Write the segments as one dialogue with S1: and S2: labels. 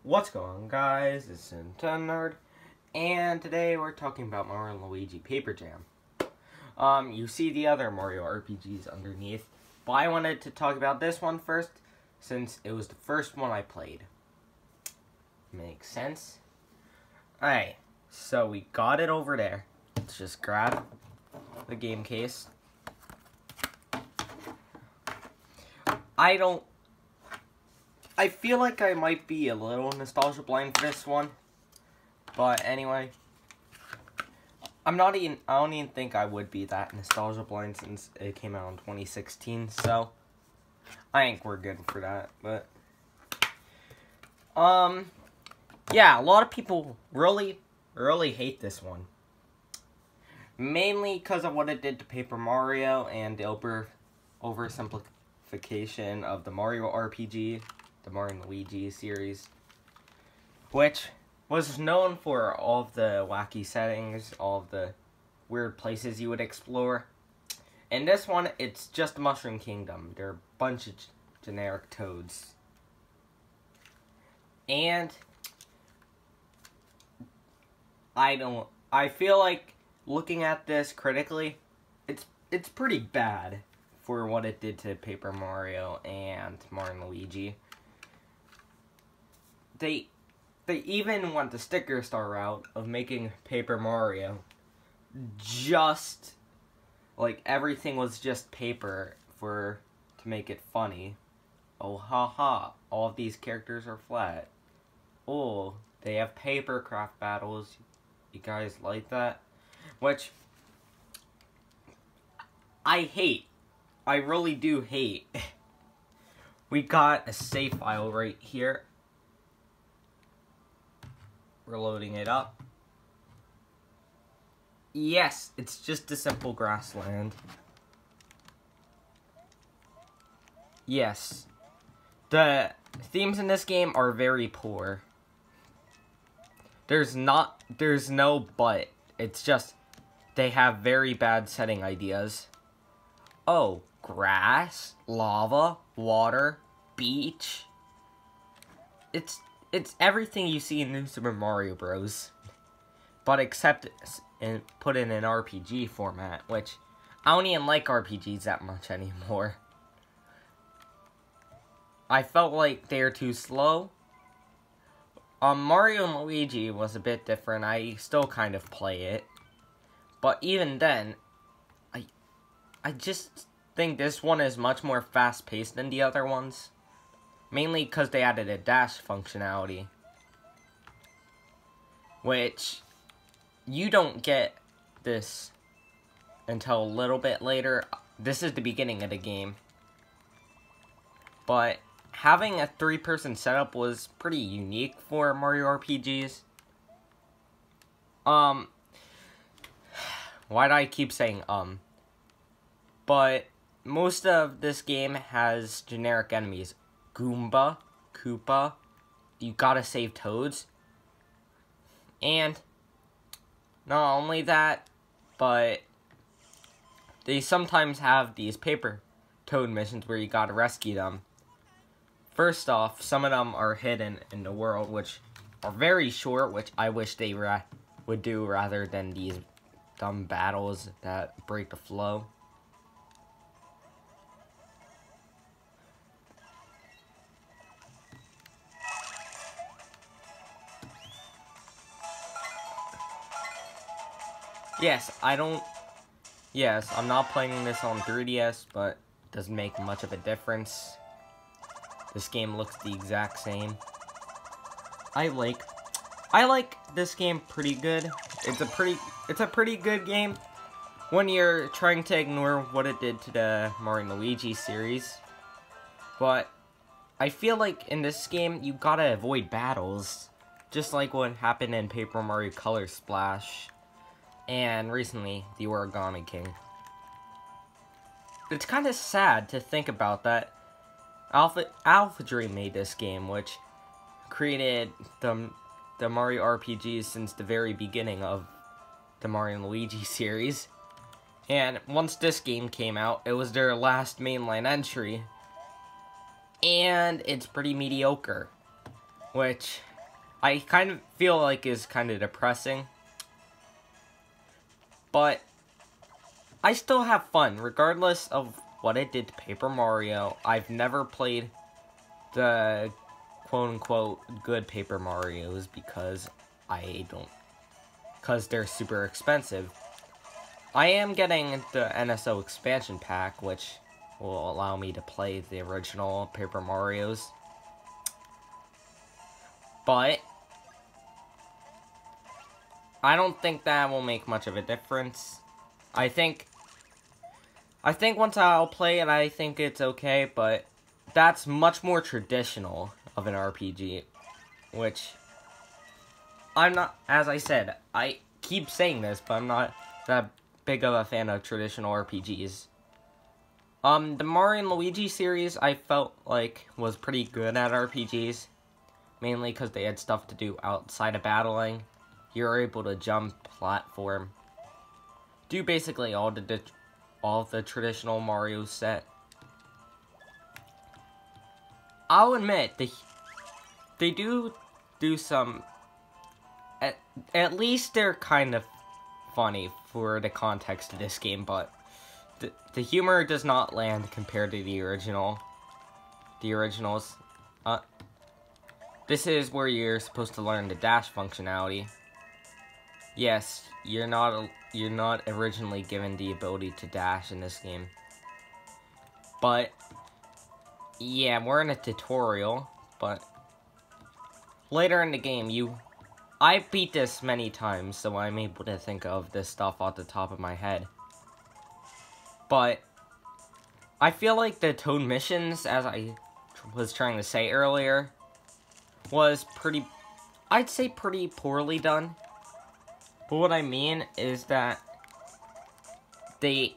S1: What's going on, guys? It's Nerd, and today we're talking about Mario and Luigi Paper Jam. You see the other Mario RPGs underneath, but I wanted to talk about this one first, since it was the first one I played. Makes sense? Alright, so we got it over there. Let's just grab the game case. I feel like I might be a little nostalgia blind for this one, but anyway, I don't even think I would be that nostalgia blind since it came out in 2016, so I think we're good for that, but, yeah, a lot of people really hate this one, mainly because of what it did to Paper Mario and the oversimplification of the Mario RPG, the Mario and Luigi series, which was known for all of the wacky settings, all of the weird places you would explore. In this one, it's just Mushroom Kingdom. There are a bunch of generic toads. And I feel like looking at this critically, it's pretty bad for what it did to Paper Mario and Mario and Luigi. They even went the sticker star route of making Paper Mario just like everything was just paper to make it funny. Oh, haha, all of these characters are flat. Oh, they have paper craft battles. You guys like that? Which I hate. I really do hate. We got a save file right here. We're loading it up. Yes, it's just a simple grassland. Yes. The themes in this game are very poor. There's no but. It's just they have very bad setting ideas. Oh, grass, lava, water, beach. It's everything you see in New Super Mario Bros. But except put in an RPG format, which I don't even like RPGs that much anymore. I felt like they were too slow. Mario and Luigi was a bit different. I still kind of play it. But even then, I just think this one is much more fast-paced than the other ones. Mainly because they added a dash functionality. Which, you don't get this until a little bit later. This is the beginning of the game. But having a 3-person setup was pretty unique for Mario RPGs. Why do I keep saying But most of this game has generic enemies. Goomba, Koopa, you gotta save toads. And not only that, but they sometimes have these paper toad missions where you gotta rescue them. First off, some of them are hidden in the world, which are very short, which I wish they would do rather than these dumb battles that break the flow. Yes, I'm not playing this on 3DS, but it doesn't make much of a difference. This game looks the exact same. I like this game pretty good. It's a pretty good game when you're trying to ignore what it did to the Mario and Luigi series. But I feel like in this game you gotta avoid battles, just like what happened in Paper Mario Color Splash. And recently, the Origami King. It's kind of sad to think about that. Alpha Dream made this game, which created the Mario RPGs since the very beginning of the Mario and Luigi series. And once this game came out, it was their last mainline entry. And it's pretty mediocre. Which I kind of feel like is kind of depressing. But I still have fun, regardless of what it did to Paper Mario. I've never played the quote-unquote good Paper Marios because because they're super expensive. I am getting the NSO expansion pack, which will allow me to play the original Paper Marios. But I don't think that will make much of a difference. I think once I'll play it, I think it's okay, but that's much more traditional of an RPG, which I'm not, as I said, I keep saying this, but I'm not that big of a fan of traditional RPGs. The Mario and Luigi series, I felt like was pretty good at RPGs, mainly because they had stuff to do outside of battling. You're able to jump, platform, do basically all of the traditional Mario set. I'll admit, they do some, at least they're kind of funny for the context of this game, but the humor does not land compared to the originals. This is where you're supposed to learn the dash functionality. Yes, you're not originally given the ability to dash in this game. But yeah, we're in a tutorial, but later in the game, I beat this many times, so I'm able to think of this stuff off the top of my head. But I feel like the Toad missions, as I was trying to say earlier, was I'd say pretty poorly done. But what I mean is that they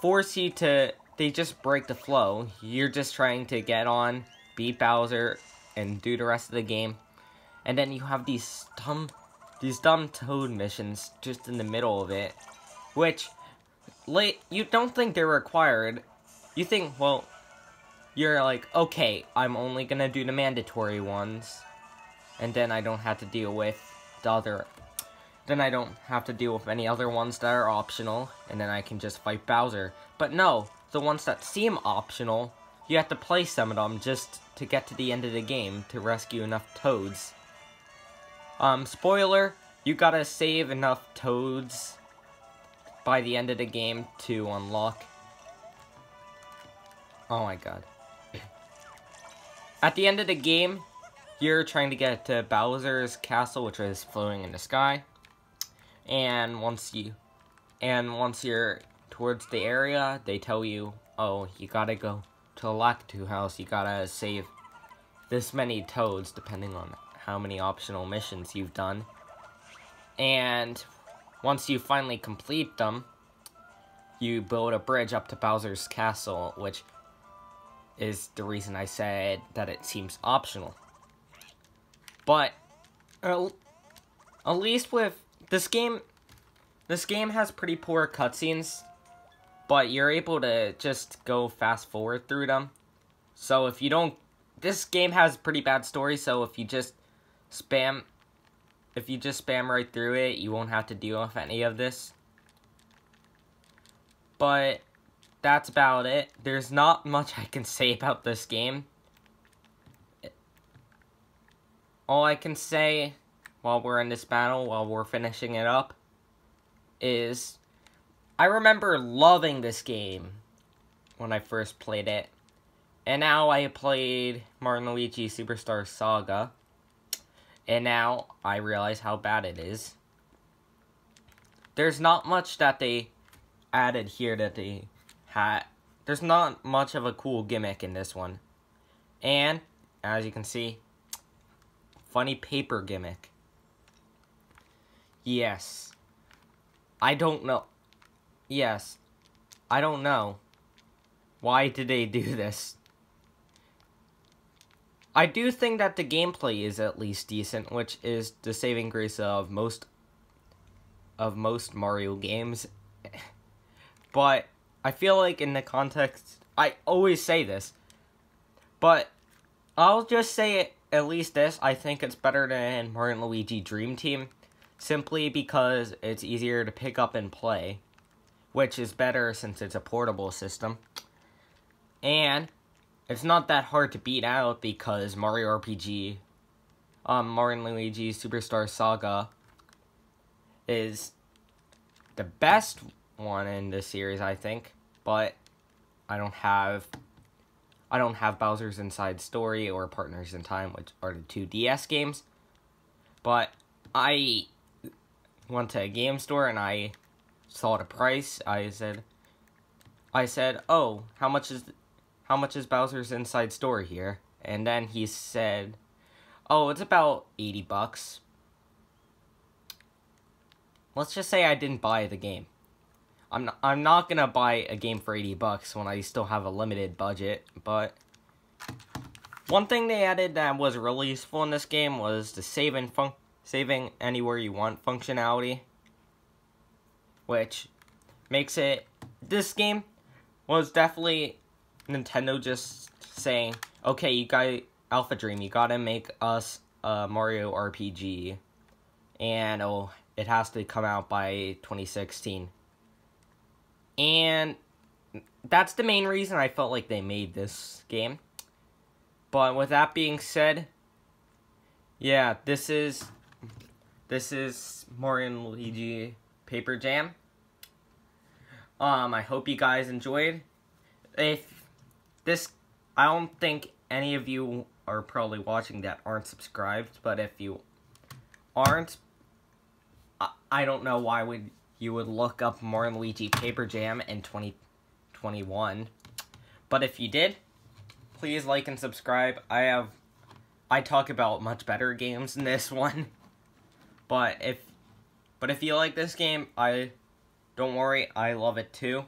S1: force you to, they just break the flow. You're just trying to get on, beat Bowser, and do the rest of the game. And then you have these dumb Toad missions just in the middle of it, which, you don't think they're required. You think, well, you're like, okay, I'm only gonna do the mandatory ones, and then I don't have to deal with then I don't have to deal with any other ones that are optional, and then I can just fight Bowser. But no, the ones that seem optional, you have to play some of them just to get to the end of the game to rescue enough Toads. Spoiler, you gotta save enough Toads by the end of the game to unlock. Oh my god. At the end of the game, you're trying to get to Bowser's castle, which is floating in the sky. And once you're towards the area, they tell you, oh, you gotta go to the Lakitu house, you gotta save this many Toads, depending on how many optional missions you've done. And once you finally complete them, you build a bridge up to Bowser's castle, which is the reason I said that it seems optional. But at least with this game has pretty poor cutscenes, but you're able to just go fast forward through them. So if you don't, this game has pretty bad story, so if you just spam right through it, you won't have to deal with any of this. But that's about it. There's not much I can say about this game. All I can say while we're in this battle, while we're finishing it up, is I remember loving this game when I first played it. And now I played Mario & Luigi Superstar Saga, and now I realize how bad it is. There's not much that they added here that they had. There's not much of a cool gimmick in this one. And, as you can see, funny paper gimmick. Yes. I don't know. Yes. I don't know. Why did they do this? I do think that the gameplay is at least decent, which is the saving grace of most Mario games. But I feel like in the context, I always say this, but I'll just say it at least this, I think it's better than Mario and Luigi Dream Team, simply because it's easier to pick up and play, which is better since it's a portable system. And it's not that hard to beat out because Mario and Luigi Superstar Saga is the best one in this series, I think. But I don't have Bowser's Inside Story or Partners in Time, which are the two DS games. But I went to a game store and I saw the price. I said, "Oh, how much is Bowser's Inside Story here?" And then he said, "Oh, it's about $80. Let's just say I didn't buy the game. I'm not gonna buy a game for $80 when I still have a limited budget, but one thing they added that was really useful in this game was the saving anywhere you want functionality, which makes it, this game was definitely Nintendo just saying, okay, you guys, Alpha Dream, you gotta make us a Mario RPG, and it has to come out by 2016. And that's the main reason I felt like they made this game. But with that being said, yeah, this is Mario and Luigi Paper Jam. I hope you guys enjoyed. I don't think any of you are probably watching that aren't subscribed, but if you aren't, I don't know why you would look up Mario and Luigi Paper Jam in 2021. But if you did, please like and subscribe. I talk about much better games than this one. But if you like this game, don't worry, I love it too.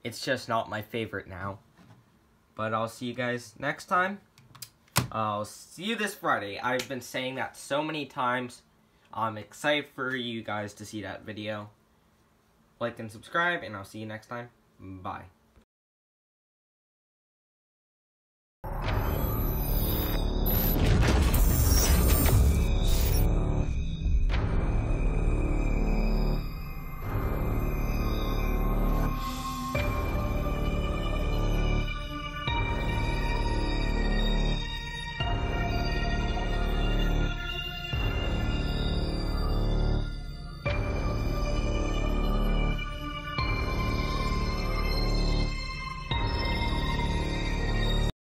S1: It's just not my favorite now. But I'll see you guys next time. I'll see you this Friday. I've been saying that so many times. I'm excited for you guys to see that video. Like and subscribe, and I'll see you next time. Bye.